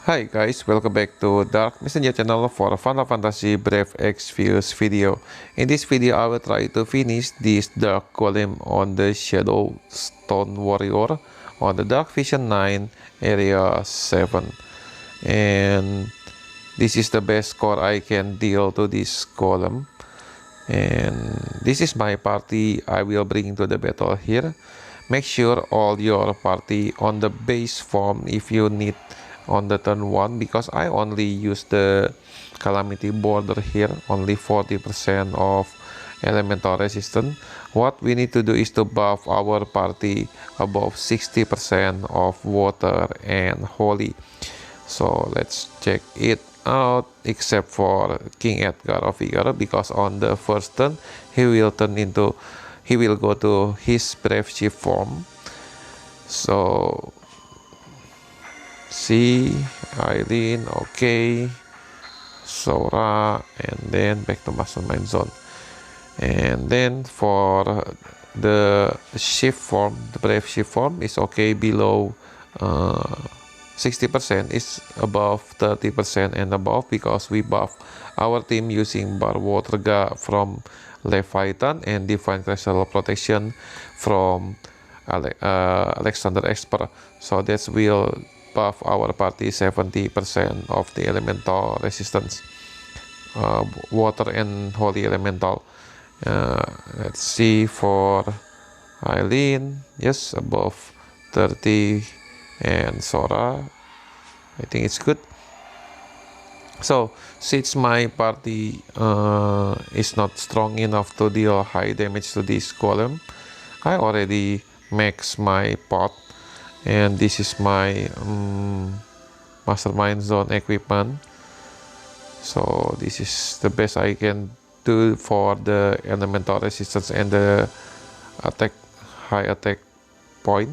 Hi guys, welcome back to Dark Messenger channel for Final Fantasy Brave Exvius video. In this video, I will try to finish this Dark Golem on the Shadow Stone Warrior on the Dark Vision 9 Area 7. And this is the best score I can deal to this Golem. And this is my party I will bring to the battle here. Make sure all your party on the base form if you need on the turn 1, because I only use the calamity border here, only 40% of elemental resistance. What we need to do is to buff our party above 60% of water and holy. So let's check it out, except for King Edgar of Figaro, because on the first turn he will go to his brave ship form. So see, Eileen, okay, Sora, and then back to Mastermind Zone. And then for the shift form, the brave shift form is okay below 60%, is above 30% and above, because we buff our team using Bar Waterga from Leviathan and Divine Crystal Protection from Alexander Expert. So that will buff our party 70% of the elemental resistance, water and holy elemental. Let's see for Eileen, yes, above 30, and Sora, I think it's good. So since my party is not strong enough to deal high damage to this golem, I already max my pot, and this is my Mastermind Zone equipment. So this is the best I can do for the elemental resistance and the high attack point.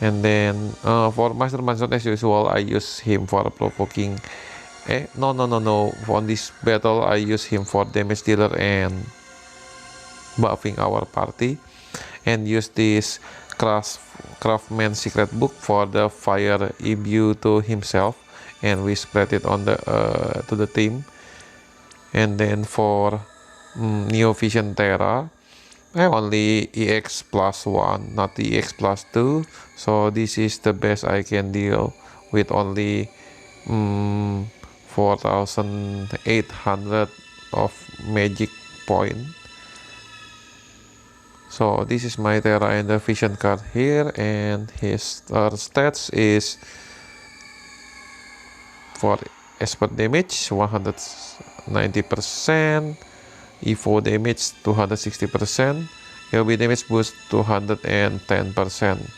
And then for Mastermind Zone, as usual, I use him for provoking. No. On this battle, I use him for damage dealer and buffing our party, and use this Craftsman secret book for the fire imbue to himself, and we spread it on the to the team. And then for Neo Vision Terra, I only EX +1, not EX +2, so this is the best I can deal with, only 4,800 of magic point. So this is my Terra and the Vision card here, and his stats is for expert damage 190%, Evo damage 260%, LB damage boost 210%.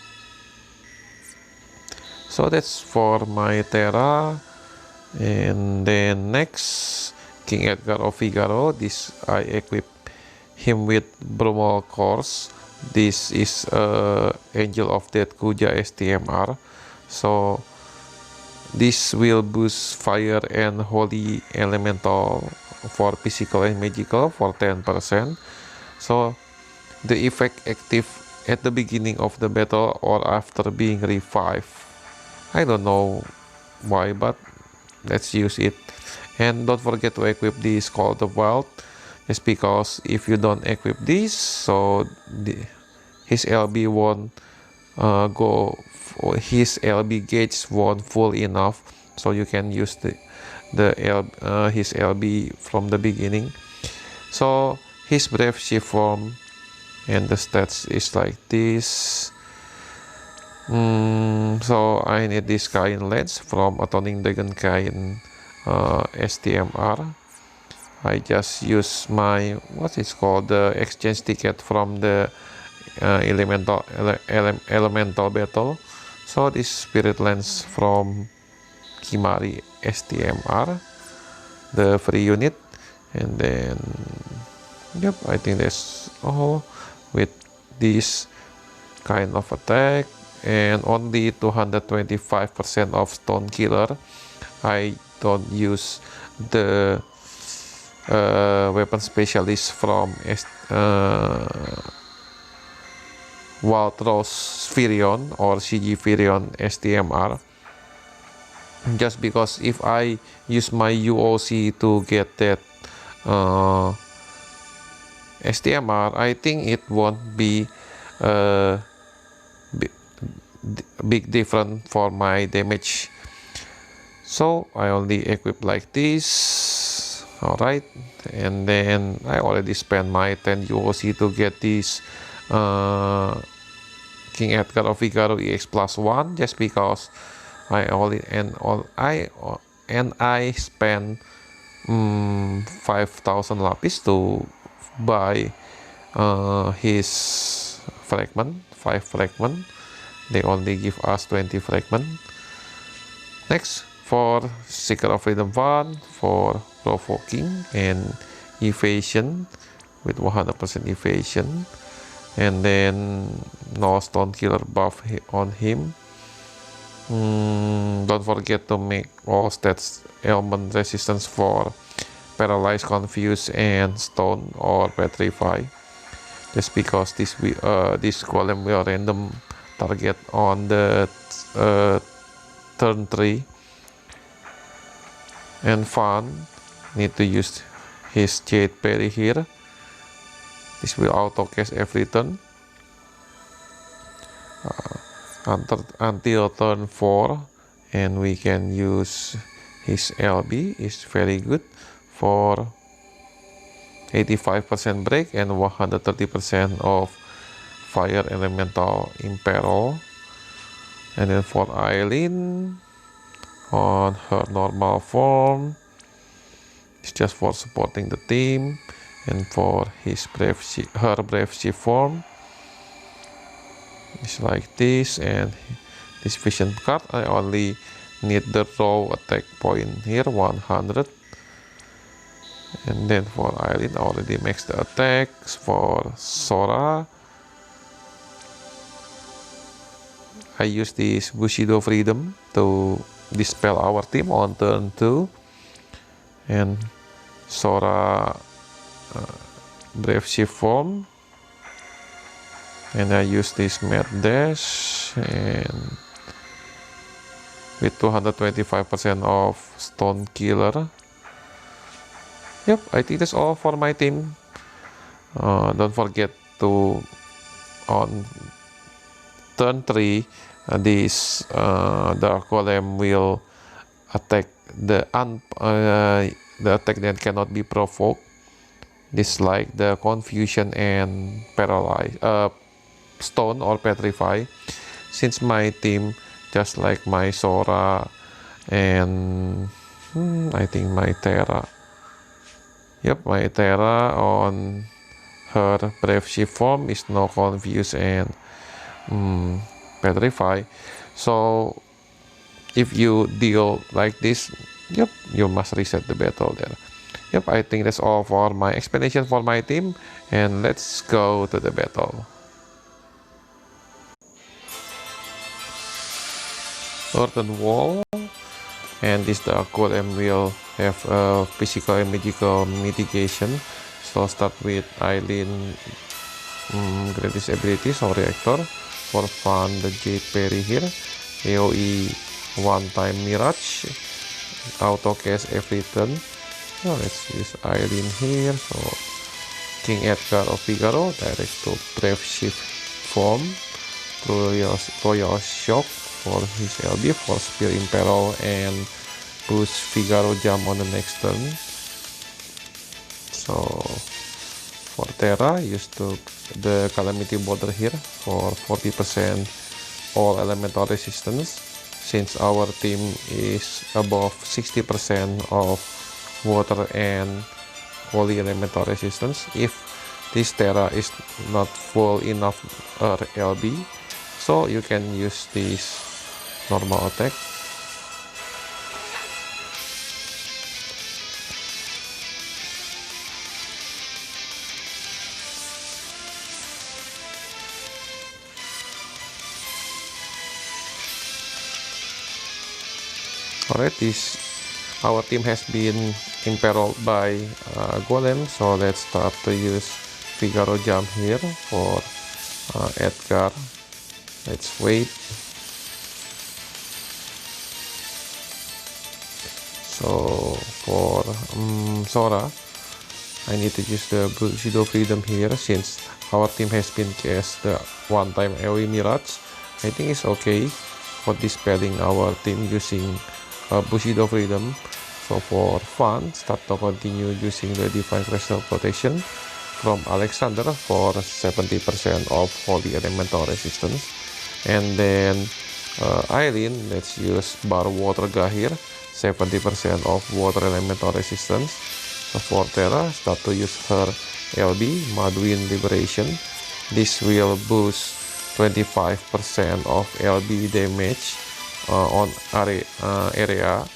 So that's for my Terra. And then next, King Edgar of Figaro. This I equip him with Brumal Course. This is Angel of Death Kuja STMR. So this will boost fire and holy elemental for physical and magical for 10%. So the effect active at the beginning of the battle or after being revived. I don't know why, but let's use it. And don't forget to equip this Call of Wild, just because if you don't equip this, so his LB won't his LB gauge won't full enough, so you can use his LB from the beginning. So his brave shift form and the stats is like this. So I need this Kain lens from Atoning Dragon Kain STMR. I just use my the exchange ticket from the elemental battle. So this spirit lens from Kimari STMR, the free unit. And then yep, I think that's all with this kind of attack, and only 225% of stone killer. I don't use the weapon specialist from Waltros Virion or CG Virion STMR. just because if I use my UOC to get that STMR, I think it won't be a big difference for my damage. So I only equip like this. Alright, and then I already spent my 10 UOC to get this King Edgar of Figaro EX plus 1, just because I spent 5,000 lapis to buy his fragment, 5 fragment. They only give us 20 fragment. Next, for Seeker of Freedom 1 for provoking and evasion with 100% evasion, and then no stone killer buff on him. Don't forget to make all stats element resistance for paralyze, confuse, and stone or petrify, just because this golem will random target on the turn 3. And Fan need to use his Jade Berry here. This will auto cast every turn until turn 4, and we can use his LB. Is very good for 85% break and 130% of fire elemental imperil. And then for Eileen, on her normal form, it's just for supporting the team. And for his her brave shift form, it's like this. And this vision card, I only need the raw attack point here, 100. And then for Eileen, I already maxed the attacks. For Sora, I use this Bushido Freedom to dispel our team on turn 2, and Sora brave shift form, and I use this Mad Dash, and with 225% of stone killer. Yep, I think that's all for my team. Don't forget to on turn 3 this Dark Golem will attack the attack that cannot be provoked. This like the confusion and paralyze, stone or petrify. Since my team just like my Sora and I think my Terra. Yep, my Terra on her brave shift form is no confuse and petrify. So if you deal like this, yep, you must reset the battle there. Yep, I think that's all for my explanation for my team, and let's go to the battle. Earthen Wall, and this Dark Golem will have physical and magical mitigation. So start with Eileen greatest ability, so reactor. For fun, the Jade Berry here, AoE one time Mirage, auto cast every turn. Now let's use Eileen here. So King Edgar of Figaro, direct to brave shift form, Royal Shock for his LB for Spear Imperil, and boost Figaro jump on the next turn. So for Terra, use the Calamity Border here for 40% all elemental resistance, since our team is above 60% of water and holy elemental resistance. If this Terra is not full enough LB, so you can use this normal attack. Alright, our team has been imperiled by Golem, so let's start to use Figaro jump here for Edgar. Let's wait. So for Sora, I need to use the Bushido Freedom here since our team has been cast the one-time AoE Mirage. I think it's okay for dispelling our team using Bushido Freedom. So for fun, start to continue using the Divine Crystal Protection from Alexander for 70% of Holy Elemental Resistance. And then Eileen, let's use Bar Water here, 70% of Water Elemental Resistance. So for Terra, start to use her LB, Madwin Liberation. This will boost 25% of LB damage on area.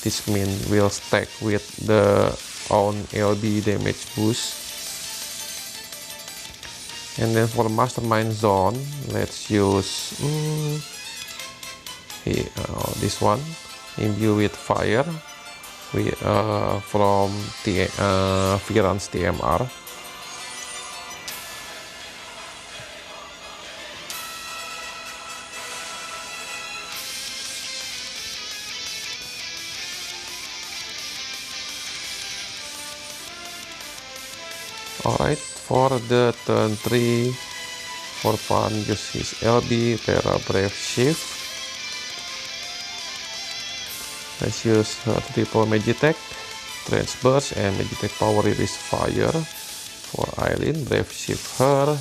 This means will stack with the own LB damage boost. And then for Mastermind Zone, let's use this one, imbue with fire from Viran's TMR. Alright, for the turn 3, for fun, use his LB, Terra Brave Shift. Let's use her triple Magitech, Trance Burst, and Magitech Power Release Fire. For Eileen, Brave Shift her.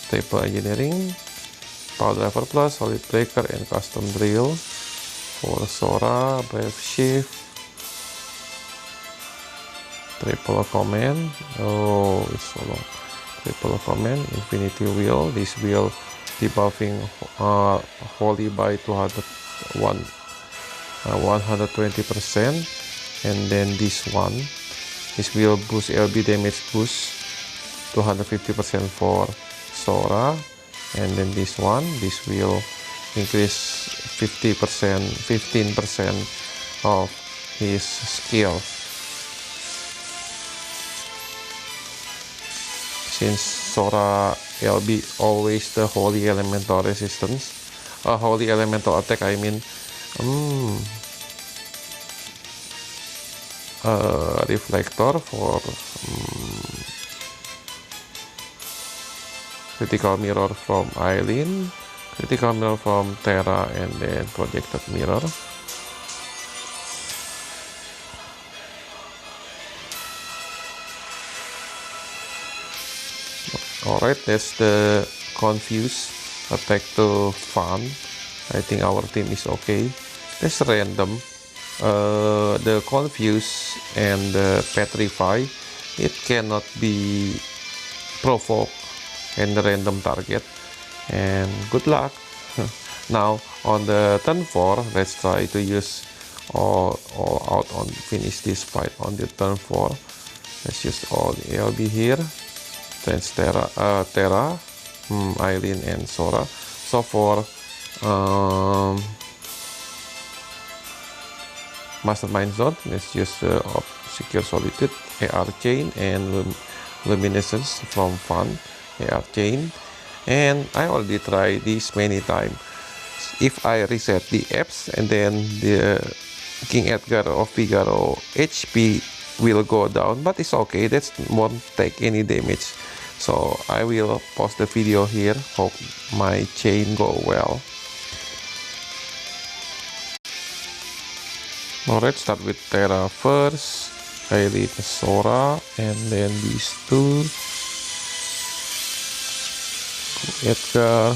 Triple Engineering, Power Driver Plus, Solid Breaker, and Custom Drill. For Sora, Brave Shift. Triple Command, oh it's so long. Triple Command, Infinity Wheel. This will debuffing Holy by 120%, and then this one, this will boost LB damage boost 250% for Sora, and then this one, this will increase 15% of his skill. Since Sora LB always the Holy Elemental Resistance, Holy Elemental Attack, I mean, Reflector for Critical Mirror from Eileen, Critical Mirror from Terra, and then Projected Mirror. Alright, that's the Confuse attack to fun. I think our team is okay. That's random. The Confuse and the Petrify, it cannot be provoked and random target. And good luck. Now on the turn 4, let's try to use all out on finish this fight on the turn 4. Let's use all the LB here. Trans Terra, Eileen, and Sora. So for Mastermind Zone, let's use Secure Solitude, AR Chain, and Luminescence from Fun, AR Chain. And I already tried this many times. If I reset the apps and then the King Edgar of Figaro HP will go down, but it's okay, that won't take any damage. So I will post the video here. Hope my chain go well. Alright, start with Terra first, Eileen, Sora, and then these two, Edgar.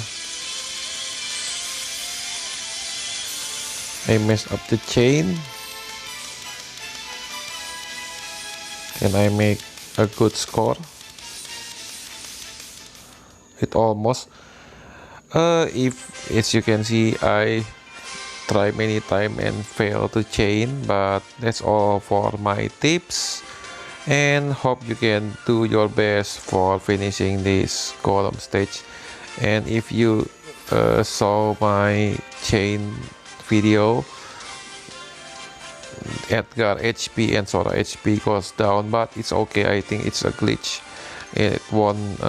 I messed up the chain. Can I make a good score? It almost. If as you can see, I try many times and fail to chain, but that's all for my tips, and hope you can do your best for finishing this Golem stage. And if you saw my chain video, Edgar HP and Sora HP goes down, but it's okay. I think it's a glitch. It won't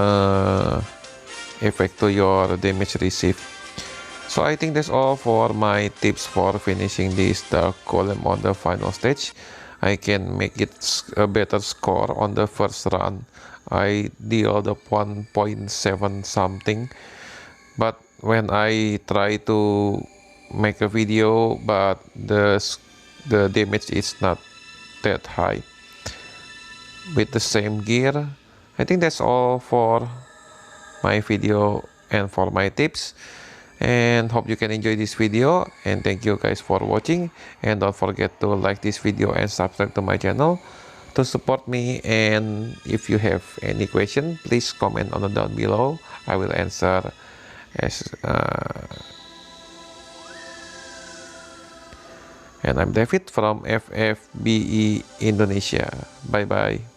affect to your damage received. So I think that's all for my tips for finishing this dark golem on the final stage. I can make it a better score on the first run. I dealt up 1.7 something, but when I try to make a video, but the damage is not that high with the same gear. I think that's all for my video and for my tips, and hope you can enjoy this video, and thank you guys for watching, and don't forget to like this video and subscribe to my channel to support me. And if you have any question, please comment on the down below. I will answer as and I'm David from FFBE Indonesia. Bye bye.